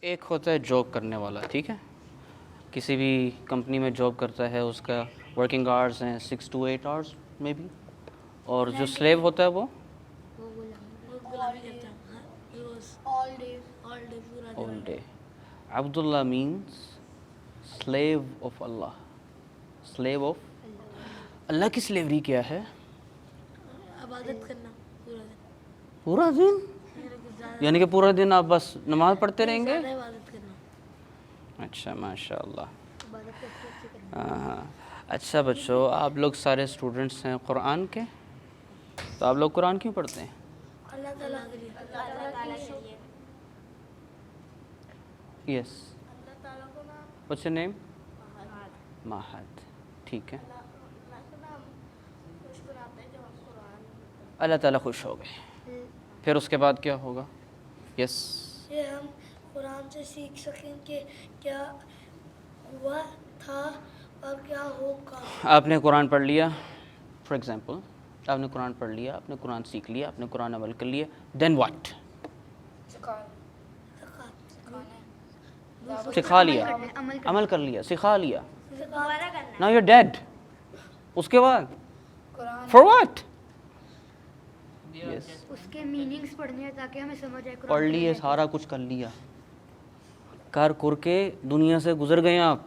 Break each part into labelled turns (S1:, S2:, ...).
S1: ایک ہوتا ہے جاب کرنے والا، ٹھیک ہے، کسی بھی کمپنی میں جاب کرتا ہے، اس کا ورکنگ آورس ہیں 6 to 8 hours میں بھی، اور جو سلیو ہوتا ہے وہ all day. Abdullah means slave of Allah. Slave of اللہ کی سلیوری کیا ہے؟
S2: عبادت کرنا
S1: پورا دن، یعنی کہ پورا دن آپ بس نماز پڑھتے رہیں گے؟
S2: عبادت کرنا.
S1: اچھا ماشاء اللہ. ہاں اچھا بچوں، آپ لوگ سارے اسٹوڈنٹس ہیں قرآن کے، تو آپ لوگ قرآن کیوں پڑھتے ہیں؟
S2: اللہ تعالیٰ کے لیے.
S1: یس. What's your name? ماہد. ٹھیک ہے. اللہ تعالیٰ خوش ہو گئے، پھر اس کے بعد کیا ہوگا؟ یس.
S2: یہ ہم قرآن سے سیکھ سکیں کہ کیا ہوا تھا اور کیا ہوگا.
S1: آپ نے قرآن پڑھ لیا، فار ایگزامپل آپ نے قرآن پڑھ لیا، آپ نے قرآن سیکھ لیا، آپ نے قرآن عمل کر لیا، دین واٹ؟ سکھا لیا، عمل کر لیا، سکھا لیا، ناؤ یو آر ڈیڈ. اس کے بعد فار واٹ؟
S3: اس کے میننگز پڑھنے ہیں تاکہ ہمیں سمجھ آئے.
S1: پڑھ لیے، سارا کچھ کر لیا، کر کے دنیا سے گزر گئے آپ.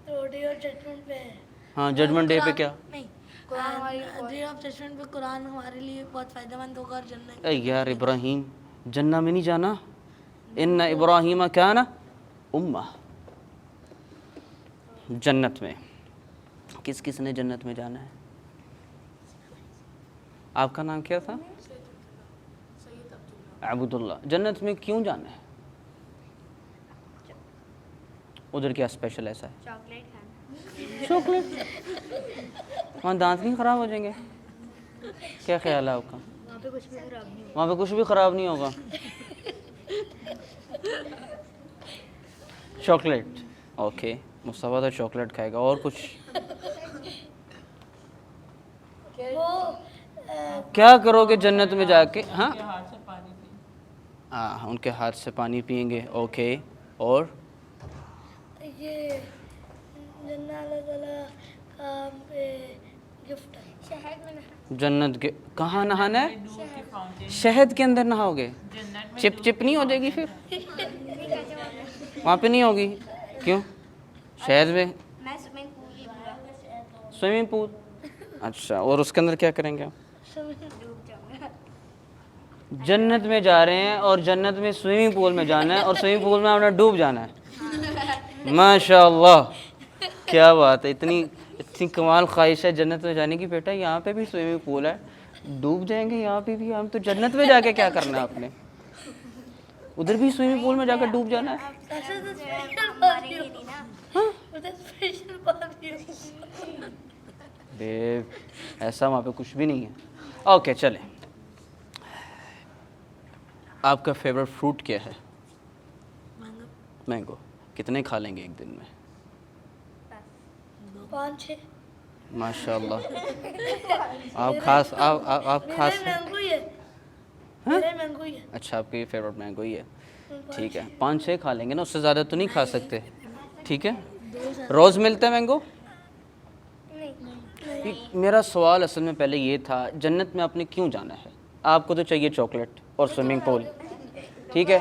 S2: ڈے آف ججمنٹ پہ ہے.
S1: ہاں ججمنٹ ڈے پہ کیا؟
S2: نہیں، ڈے آف ججمنٹ پہ قرآن ہمارے لیے بہت فائدہ مند ہوگا. اور جنت
S1: اے یار ابراہیم جنہ میں نہیں جانا، ان ابراہیم کان امہ. جنت میں کس کس نے جنت میں جانا ہے؟ آپ کا نام کیا تھا؟ عبداللہ. جنت میں کیوں جانا ہے؟ ادھر کیا اسپیشل ایسا ہے؟ چاکلیٹ. وہاں دانت نہیں خراب ہو جائیں گے؟ کیا خیال ہے آپ کا؟
S3: وہاں پہ کچھ بھی خراب نہیں
S1: وہاں پہ کچھ بھی خراب نہیں ہوگا. چاکلیٹ. اوکے، مصطفیٰ تو چاکلیٹ کھائے گا. اور کچھ کیا کرو گے جنت میں جا کے؟ ہاں ہاں، ان کے ہاتھ سے پانی پئیں گے. اوکے، اور
S2: یہ جنت اللہ تعالیٰ کا گفٹ ہے. شہد میں
S1: جنت کے کہاں نہانا ہے؟ شہد کے اندر نہاؤ گے؟ چپ چپ نہیں ہو جائے گی پھر؟ وہاں پہ نہیں ہوگی؟ کیوں؟ شہد میں سوئمنگ پول. اچھا، اور اس کے اندر کیا کریں گے آپ؟ جنت میں جا رہے ہیں اور جنت میں سوئمنگ پول میں جانا ہے، اور سوئمنگ پول میں آپ نے ڈوب جانا ہے. ماشاء اللہ، کیا بات ہے، اتنی کمال خواہش ہے جنت میں جانے کی. بیٹا یہاں پہ بھی سوئمنگ پول ہے، ڈوب جائیں گے یہاں پہ بھی. ہم تو جنت میں جا کے کیا کرنا ہے آپ نے؟ ادھر بھی سوئمنگ پول میں جا کر ڈوب جانا ہے. ایسا وہاں پہ کچھ بھی نہیں ہے. اوکے چلیں، آپ کا فیوریٹ فروٹ کیا ہے؟ مینگو. کتنے کھا لیں گے ایک دن میں؟
S2: 5-6.
S1: ماشاء اللہ. آپ خاص
S2: مینگو ہی ہے. مینگو ہی ہے.
S1: اچھا، آپ کی فیوریٹ مینگو ہی ہے. ٹھیک ہے، 5-6 کھا لیں گے نا، اس سے زیادہ تو نہیں کھا سکتے. ٹھیک ہے، روز ملتا ہے مینگو؟ میرا سوال اصل میں پہلے یہ تھا، جنت میں آپ نے کیوں جانا ہے؟ آپ کو تو چاہیے چاکلیٹ اور سوئمنگ پول، ٹھیک ہے.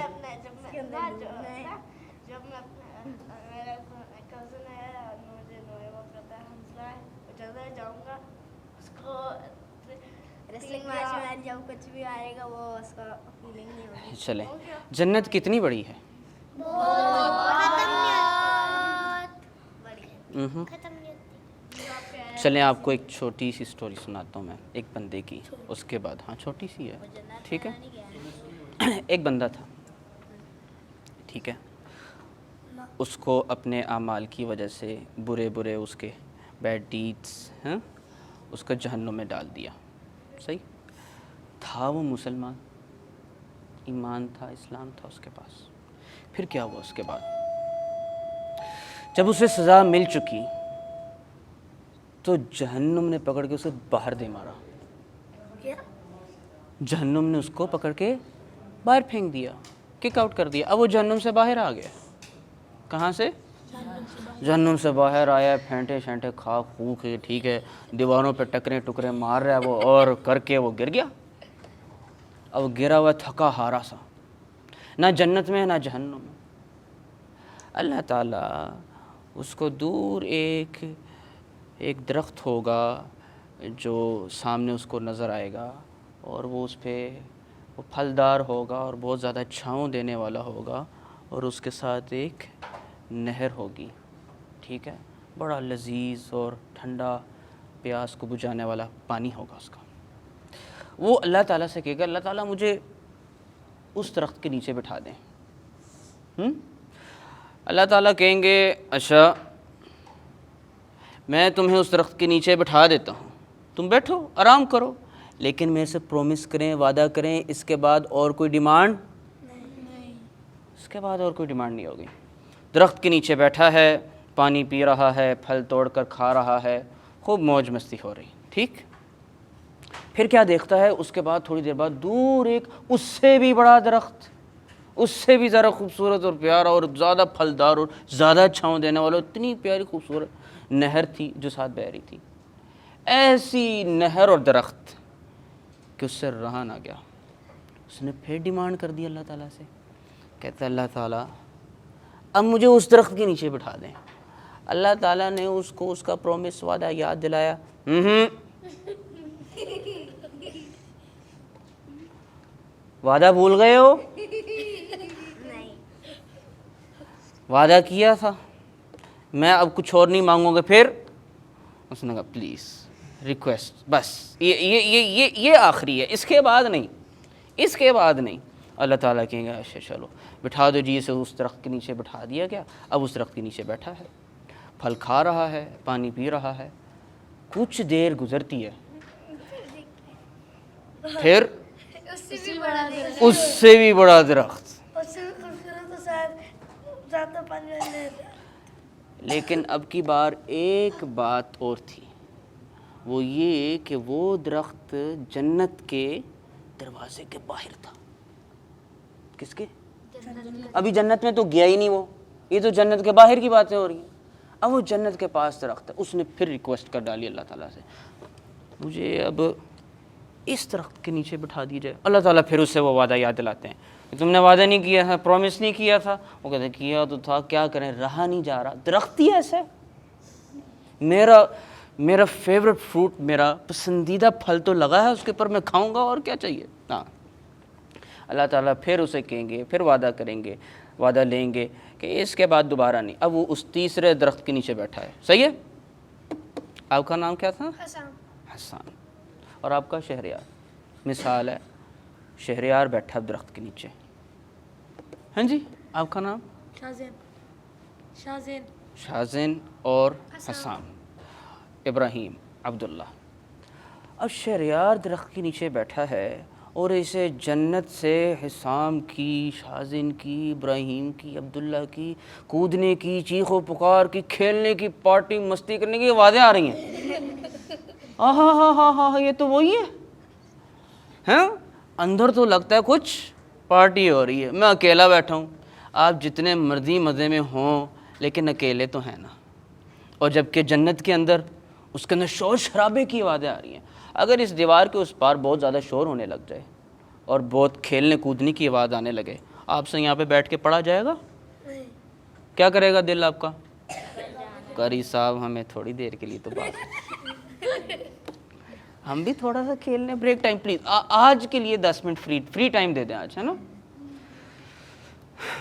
S1: چلیں، جنت کتنی بڑی ہے؟ چلیں آپ کو ایک چھوٹی سی سٹوری سناتا ہوں میں، ایک بندے کی. اس کے بعد ہاں چھوٹی سی ہے، ٹھیک ہے. ایک بندہ تھا، ٹھیک ہے، اس کو اپنے اعمال کی وجہ سے برے اس کے بیڈ ڈیڈس ہیں، اس کا جہنم میں ڈال دیا. صحیح تھا، وہ مسلمان، ایمان تھا، اسلام تھا اس کے پاس. پھر کیا ہوا اس کے بعد؟ جب اسے سزا مل چکی تو جہنم نے پکڑ کے اسے باہر دے مارا. جہنم نے اس کو پکڑ کے باہر پھینک دیا. کک آؤٹ کر دیا. اب وہ جہنم سے باہر آ گیا. کہاں سے؟ جہنم سے باہر آیا, پھینٹے شینٹے کھا خو کے, ٹھیک ہے, دیواروں پہ ٹکرے ٹکرے مار رہا ہے وہ, اور کر کے وہ گر گیا. اب گرا ہوا تھکا ہارا سا, نہ جنت میں نہ جہنم میں. اللہ تعالیٰ اس کو دور ایک درخت ہوگا جو سامنے اس کو نظر آئے گا, اور وہ اس پہ وہ پھلدار ہوگا اور بہت زیادہ چھاؤں دینے والا ہوگا, اور اس کے ساتھ ایک نہر ہوگی, ٹھیک ہے, بڑا لذیذ اور ٹھنڈا پیاس کو بجھانے والا پانی ہوگا اس کا. وہ اللہ تعالیٰ سے کہے گا, اللہ تعالیٰ مجھے اس درخت کے نیچے بٹھا دیں. اللہ تعالیٰ کہیں گے اچھا میں تمہیں اس درخت کے نیچے بٹھا دیتا ہوں, تم بیٹھو آرام کرو, لیکن میرے سے پرومس کریں, وعدہ کریں, اس کے بعد اور کوئی ڈیمانڈ نہیں. اس کے بعد اور کوئی ڈیمانڈ نہیں ہوگی. درخت کے نیچے بیٹھا ہے, پانی پی رہا ہے, پھل توڑ کر کھا رہا ہے, خوب موج مستی ہو رہی, ٹھیک. پھر کیا دیکھتا ہے, اس کے بعد تھوڑی دیر بعد دور ایک اس سے بھی بڑا درخت, اس سے بھی زیادہ خوبصورت اور پیارا اور زیادہ پھلدار اور زیادہ چھاؤں دینے والا, اتنی پیاری خوبصورت نہر تھی جو ساتھ بہہ رہی تھی. ایسی نہر اور درخت کہ اس سے رہا نہ گیا. اس نے پھر ڈیمانڈ کر دی اللہ تعالیٰ سے, کہتا ہے اللہ تعالیٰ اب مجھے اس درخت کے نیچے بٹھا دیں. اللہ تعالیٰ نے اس کو اس کا پرومس وعدہ یاد دلایا. وعدہ بھول گئے ہو؟ وعدہ کیا تھا میں اب کچھ اور نہیں مانگوں گا. پھر اس نے کہا پلیز ریکویسٹ, بس یہ آخری ہے, اس کے بعد نہیں, اس کے بعد نہیں. اللہ تعالیٰ کہیں گے اچھا چلو بٹھا دو جی. اسے اس درخت کے نیچے بٹھا دیا گیا. اب اس درخت کے نیچے بیٹھا ہے, پھل کھا رہا ہے, پانی پی رہا ہے. کچھ دیر گزرتی ہے, پھر اس سے بھی بڑا درخت,
S2: اس سے بھی خوبصورت تو شاید زیادہ پانی والے.
S1: لیکن اب کی بار ایک بات اور تھی, وہ یہ کہ وہ درخت جنت کے دروازے کے باہر تھا. کس کے؟ ابھی جنت میں تو گیا ہی نہیں وہ, یہ تو جنت کے باہر کی باتیں ہو رہی ہیں. اب وہ جنت کے پاس درخت ہے. اس نے پھر ریکویسٹ کر ڈالی اللہ تعالیٰ سے, مجھے اب اس درخت کے نیچے بٹھا دیجیے. اللہ تعالیٰ پھر اس سے وہ وعدہ یاد دلاتے ہیں کہ تم نے وعدہ نہیں کیا تھا, پرومس نہیں کیا تھا. وہ کہتے ہیں کیا تو تھا, کیا کریں, رہا نہیں جا رہا. درخت ہی ایسا ہے, میرا فیوریٹ فروٹ, میرا پسندیدہ پھل تو لگا ہے اس کے اوپر, میں کھاؤں گا, اور کیا چاہیے. ہاں, اللہ تعالیٰ پھر اسے کہیں گے, پھر وعدہ کریں گے, وعدہ لیں گے کہ اس کے بعد دوبارہ نہیں. اب وہ اس تیسرے درخت کے نیچے بیٹھا ہے. صحیح ہے. آپ کا نام کیا تھا؟ حسان. اور آپ کا شہریار. مثال ہے, شہریار بیٹھا درخت کے نیچے. ہاں جی, آپ کا نام؟ شازین اور حسان. ابراہیم, عبداللہ. اب شہریار درخت کے نیچے بیٹھا ہے, اور اسے جنت سے حسام کی, شازن کی, ابراہیم کی, عبداللہ کی کودنے کی, چیخ و پکار کی, کھیلنے کی, پارٹی مستی کرنے کی آوازیں آ رہی ہیں. ہاں یہ تو وہی ہے. ہاں, اندر تو لگتا ہے کچھ پارٹی ہو رہی ہے, میں اکیلا بیٹھا ہوں. آپ جتنے مرضی مزے میں ہوں لیکن اکیلے تو ہیں نا. اور جبکہ جنت کے اندر اس کے اندر شور شرابے کی آوازیں آ رہی ہیں. اگر اس دیوار کے اس پار بہت زیادہ شور ہونے لگ جائے اور بہت کھیلنے کودنے کی آواز آنے لگے, آپ سے یہاں پہ بیٹھ کے پڑھا جائے گا؟ کیا کرے گا دل آپ کا؟ قاری صاحب ہمیں تھوڑی دیر کے لیے تو بات, ہم بھی تھوڑا سا کھیلنے, بریک ٹائم پلیز, آج کے لیے 10 منٹ فری ٹائم دے دیں آج, ہے نا.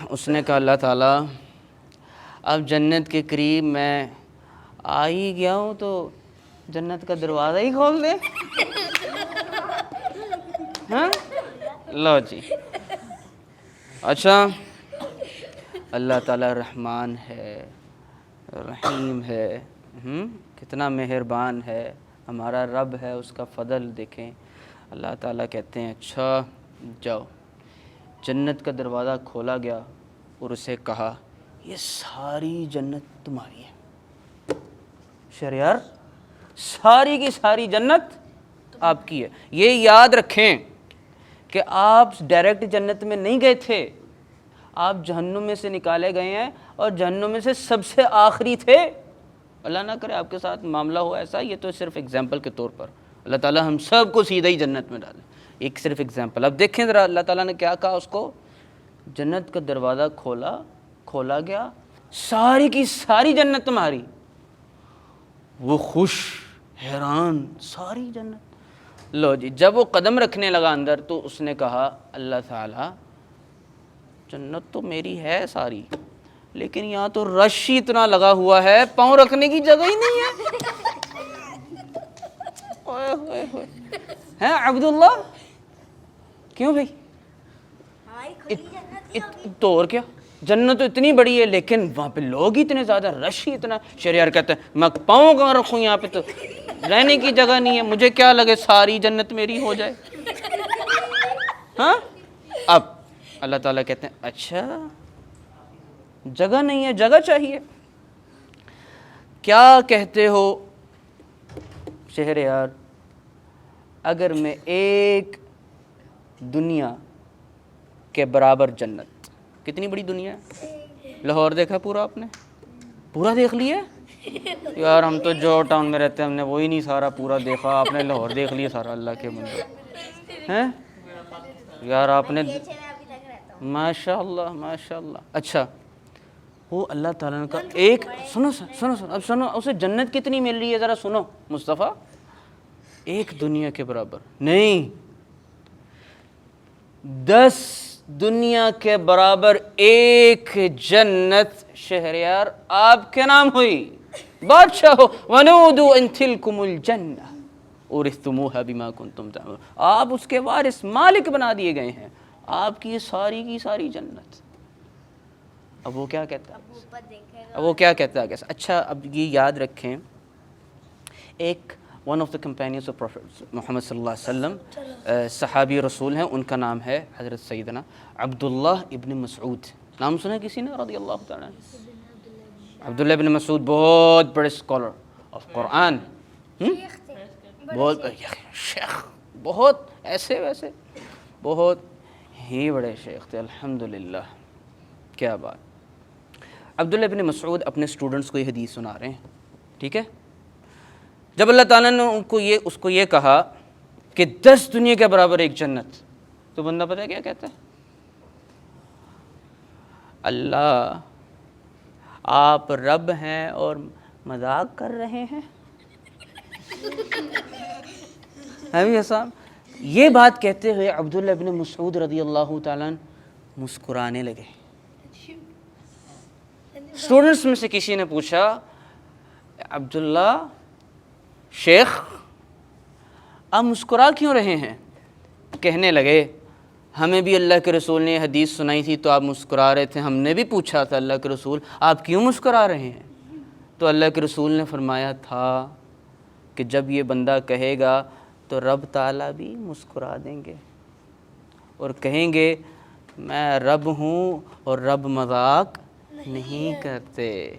S1: اس نے کہا اللہ تعالیٰ اب جنت کے قریب میں آ ہی گیا ہوں تو جنت کا دروازہ ہی کھول دے. ہاں, لو جی. اچھا, اللہ تعالیٰ رحمان ہے, رحیم ہے, کتنا مہربان ہے, ہمارا رب ہے, اس کا فضل دیکھیں. اللہ تعالیٰ کہتے ہیں اچھا جاؤ. جنت کا دروازہ کھولا گیا اور اسے کہا یہ ساری جنت تمہاری ہے. شہریار, ساری کی ساری جنت آپ کی ہے. یہ یاد رکھیں کہ آپ ڈائریکٹ جنت میں نہیں گئے تھے, آپ جہنم میں سے نکالے گئے ہیں اور جہنم میں سے سب سے آخری تھے. اللہ نہ کرے آپ کے ساتھ معاملہ ہو ایسا. یہ تو صرف ایگزامپل کے طور پر. اللہ تعالیٰ ہم سب کو سیدھا ہی جنت میں ڈالے. ایک صرف ایگزامپل. اب دیکھیں ذرا اللہ تعالیٰ نے کیا کہا اس کو. جنت کا دروازہ کھولا گیا, ساری کی ساری جنت تمہاری. وہ خوش حیران, ساری جنت. لو جی, جب وہ قدم رکھنے لگا اندر تو اس نے کہا اللہ تعالیٰ جنت تو میری ہے ساری, لیکن یہاں تو رش ہی اتنا لگا ہوا ہے, پاؤں رکھنے کی جگہ ہی نہیں ہے. اوئے ہوئے ہوئے ہیں عبداللہ, کیوں بھائی؟ تو اور کیا, جنت تو اتنی بڑی ہے لیکن وہاں پہ لوگ ہی اتنے زیادہ, رش ہی اتنا. شہریار کہتے ہیں میں پاؤں کہاں رکھوں, یہاں پہ تو رہنے کی جگہ نہیں ہے, مجھے کیا لگے ساری جنت میری ہو جائے. ہاں, اب اللہ تعالیٰ کہتے ہیں اچھا جگہ نہیں ہے, جگہ چاہیے. کیا کہتے ہو شہریار, اگر میں ایک دنیا کے برابر جنت, کتنی بڑی دنیا ہے, لاہور دیکھا پورا آپ نے, پورا دیکھ لیا یار. ہم تو جو ٹاؤن میں رہتے ہیں ہم نے وہی نہیں سارا پورا دیکھا, آپ نے لاہور دیکھ لیا سارا. اللہ کے بندے ہیں یار, آپ نے ماشاء اللہ ماشاء اللہ. اچھا وہ اللہ تعالیٰ کا ایک, سنو اب سنو, اسے جنت کتنی مل رہی ہے ذرا سنو مصطفیٰ. ایک دنیا کے برابر نہیں, 10 دنیا کے برابر ایک جنت. شہریار آپ کے نام ہوئی, بادشاہ ہو. وَنُودُوا أَن تِلْكُمُ الْجَنَّةُ أُورِثْتُمُوهَا بِمَا كُنْتُمْ تَعْمَلُونَ. آپ اس کے وارث مالک بنا دیے گئے ہیں, آپ کی ساری کی ساری جنت. اب وہ کیا کہتا ہے, اچھا اب یہ یاد رکھیں, ایک one of the companions of prophet Muhammad صلی اللہ علیہ وسلم, صحابی رسول ہیں, ان کا نام ہے حضرت سیدنا عبداللہ ابن مسعود. نام سنا کسی نے رضی اللہ تعالیٰ عنہ؟ عبداللہ ابن مسعود بہت بڑے اسکالر آف قرآن, بہت شیخ, بہت ایسے ویسے بہت ہی بڑے شیخ تھے الحمدللہ. کیا بات. عبداللہ ابن مسعود اپنے اسٹوڈنٹس کو یہ حدیث سنا رہے ہیں, ٹھیک ہے. جب اللہ تعالیٰ نے اس کو یہ کہا کہ 10 دنیا کے برابر ایک جنت, تو بندہ پتہ ہے کیا کہتا ہے, اللہ آپ رب ہیں اور مذاق کر رہے ہیں. ایسا یہ بات کہتے ہوئے عبداللہ ابن مسعود رضی اللہ تعالیٰ مسکرانے لگے. اسٹوڈنٹس میں سے کسی نے پوچھا عبداللہ شیخ آپ مسکرا کیوں رہے ہیں؟ کہنے لگے ہمیں بھی اللہ کے رسول نے حدیث سنائی تھی تو آپ مسکرا رہے تھے, ہم نے بھی پوچھا تھا اللہ کے رسول آپ کیوں مسکرا رہے ہیں؟ تو اللہ کے رسول نے فرمایا تھا کہ جب یہ بندہ کہے گا تو رب تعالیٰ بھی مسکرا دیں گے اور کہیں گے میں رب ہوں اور رب مذاق نہیں کرتے,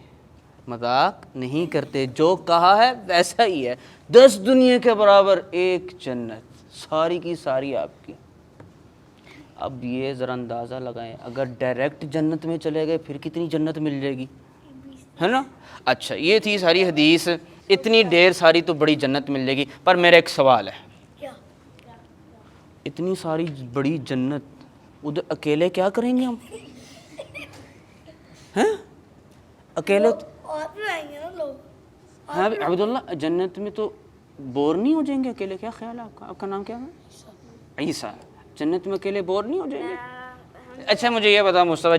S1: مذاق نہیں کرتے, جو کہا ہے ویسا ہی ہے. 10 دنیا کے برابر ایک جنت, ساری کی ساری آپ کی. اب یہ ذرا اندازہ لگائیں, اگر ڈائریکٹ جنت میں چلے گئے پھر کتنی جنت مل جائے گی, ہے نا. اچھا یہ تھی ساری حدیث, اتنی ڈھیر ساری تو بڑی جنت مل جائے گی. پر میرا ایک سوال ہے, اتنی ساری بڑی جنت ادھر اکیلے کیا کریں گے ہم؟ ہیں اکیلے
S2: اور بھی آئیں گے نا لوگ.
S1: ہاں عبداللہ جنت میں تو بور نہیں ہو جائیں گے اکیلے؟ کیا خیال ہے آپ کا؟ آپ کا نام کیا ہے؟ عیسیٰ. جنت میں اکیلے بور نہیں ہو جائیں گے؟ اچھا مجھے یہ بتا مصطفیٰ,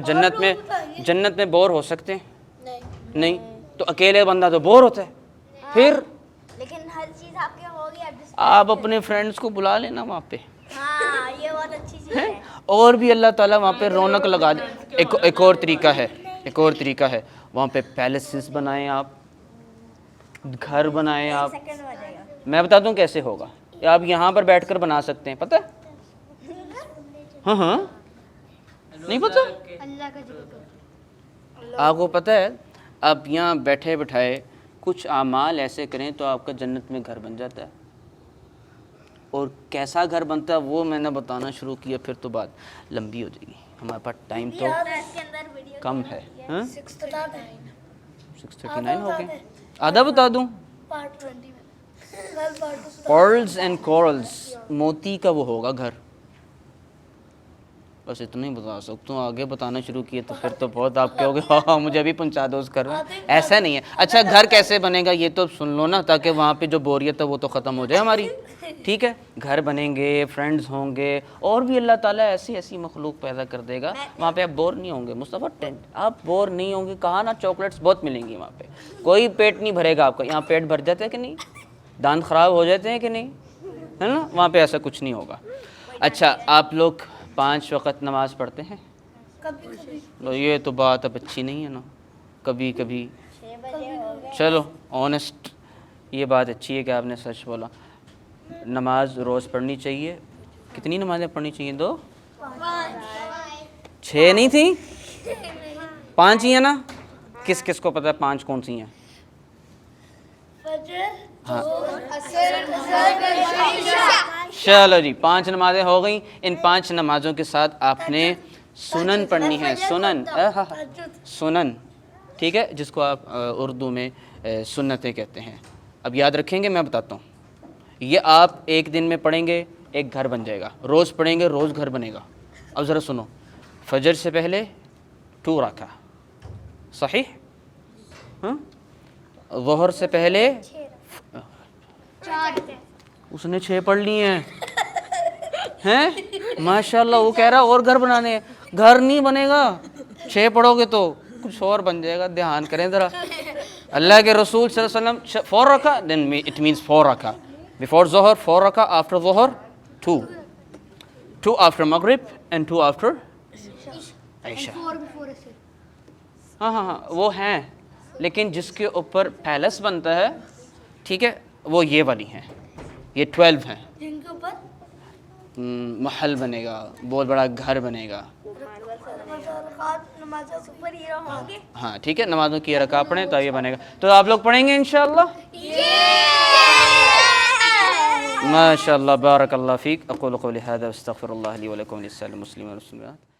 S1: جنت میں بور ہو سکتے ہیں؟ نہیں. تو اکیلے بندہ تو بور ہوتا ہے. پھر
S4: لیکن ہر چیز آپ کے ہوگی,
S1: آپ اپنے فرینڈس کو بلا لینا وہاں پہ.
S4: ہاں یہ بہت اچھی چیز ہے.
S1: اور بھی اللہ تعالیٰ وہاں پہ رونق لگا دے. ایک اور طریقہ ہے, وہاں پہ پیلسز بنائیں, آپ گھر بنائیں. آپ میں بتا دوں کیسے ہوگا, آپ یہاں پر بیٹھ کر بنا سکتے ہیں, پتہ ہے؟ ہاں نہیں پتہ
S3: اللہ کا ذکر کرو.
S1: آپ کو پتہ ہے, آپ یہاں بیٹھے بٹھائے کچھ اعمال ایسے کریں تو آپ کا جنت میں گھر بن جاتا ہے. اور کیسا گھر بنتا ہے وہ میں نے بتانا شروع کیا پھر تو بات لمبی ہو جائے گی. ہمارے پاس ٹائم تو
S4: اس کے اندر ویڈیو
S1: کم ہے. ہاں
S2: 6:39
S1: 6:39 ہو گئے. آدھا بتا دوں.
S2: پارٹ 20 میں پارٹ
S1: پرلز اینڈ کورلز, موتی کا وہ ہوگا گھر. بس اتنا ہی بتا سکتا ہوں. آگے بتانا شروع کیے تو پھر تو بہت آپ کہو گے ہاں مجھے بھی پہنچا دو اس گھر میں. ایسا نہیں ہے. اچھا گھر کیسے بنے گا یہ تو سن لو نا, تاکہ وہاں پہ جو بوریت ہے وہ تو ختم ہو جائے ہماری. ٹھیک ہے, گھر بنیں گے, فرینڈز ہوں گے, اور بھی اللہ تعالیٰ ایسی ایسی مخلوق پیدا کر دے گا. وہاں پہ آپ بور نہیں ہوں گے. مصطفیٰ ٹینٹ آپ بور نہیں ہوں گے. کہا نا چاکلیٹس بہت ملیں گی وہاں پہ. کوئی پیٹ نہیں بھرے گا آپ کا. یہاں پیٹ بھر جاتا ہے کہ نہیں, دانت خراب ہو جاتے ہیں کہ نہیں, ہے نا. وہاں پہ ایسا کچھ نہیں ہوگا. اچھا آپ لوگ 5 وقت نماز پڑھتے ہیں؟
S2: کبھی
S1: یہ تو بات اب اچھی نہیں ہے نا, کبھی کبھی.
S4: 6 بجے ہو گئے.
S1: چلو آنیسٹ, یہ بات اچھی ہے کہ آپ نے سچ بولا. نماز روز پڑھنی چاہیے. کتنی نمازیں پڑھنی چاہیے؟ 2 6 نہیں تھیں, 5 ہی ہیں نا. کس کس کو پتہ ہے 5 کون سی ہیں؟ ہاں چلو جی 5 نمازیں ہو گئیں. ان 5 نمازوں کے ساتھ آپ نے سنن پڑھنی ہے. سنن سنن, ٹھیک ہے, جس کو آپ اردو میں سنتیں کہتے ہیں. اب یاد رکھیں گے, میں بتاتا ہوں. یہ آپ ایک دن میں پڑھیں گے, ایک گھر بن جائے گا. روز پڑھیں گے, روز گھر بنے گا. اب ذرا سنو. فجر سے پہلے 2 رکعہ, صحیح. ہاں, ظہر سے پہلے اس نے 6 پڑھ لی ہیں ماشاء اللہ. وہ کہہ رہا اور گھر بنانے ہیں. گھر نہیں بنے گا, 6 پڑھو گے تو کچھ اور بن جائے گا. دھیان کریں ذرا. اللہ کے رسول صلی اللہ علیہ وسلم 4 رکعہ, then it means 4 رکعہ. Before ظہر 4 رکعہ, after ظہر 2 after مغرب and 2 after عشاء. ہاں وہ ہیں, لیکن جس کے اوپر پیلس بنتا ہے, ٹھیک ہے, وہ یہ والی ہیں. یہ 12 ہیں.
S2: جن کے اوپر
S1: محل بنے گا, بہت بڑا گھر بنے گا.
S2: نمازیں
S4: سپر ہیرو ہوں گے.
S1: ہاں ٹھیک ہے, نمازوں کی رکعہ پڑھیں تو یہ بنے گا. تو آپ لوگ پڑھیں گے انشاءاللہ. ما شاء اللہ, بارک اللہ فیک. اقول قولی هذا واستغفر اللہ لی ولکم ولسائر المسلمین والمسلمات.